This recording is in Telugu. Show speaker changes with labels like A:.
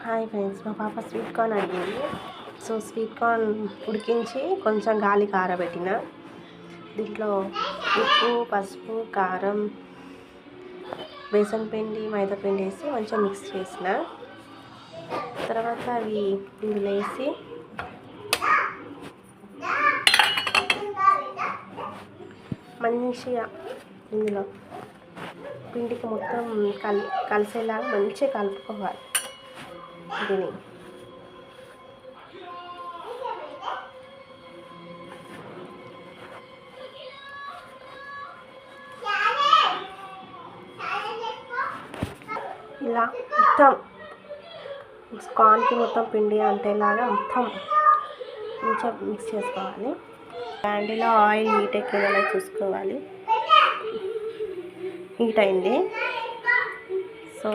A: హాయ్ ఫ్రెండ్స్, మా పాప స్వీట్ కార్న్ అడిగింది. సో స్వీట్ కార్న్ ఉడికించి కొంచెం గాలి కారబెట్టిన. దీంట్లో ఉప్పు, పసుపు, కారం, బేసన్ పిండి, మైదా పిండి వేసి కొంచెం మిక్స్ చేసిన తర్వాత అవి ఇందులో వేసి మంచిగా ఇందులో పిండికి మొత్తం కలిసేలాగా మంచిగా కలుపుకోవాలి. దీన్ని ఇలా మొత్తం కార్న్కి మొత్తం పిండి అంటేలాగా మొత్తం మంచిగా మిక్స్ చేసుకోవాలి. క్యాండీలో ఆయిల్ హీట్ ఎక్కేలా చూసుకోవాలి. హీట్ అయింది. సో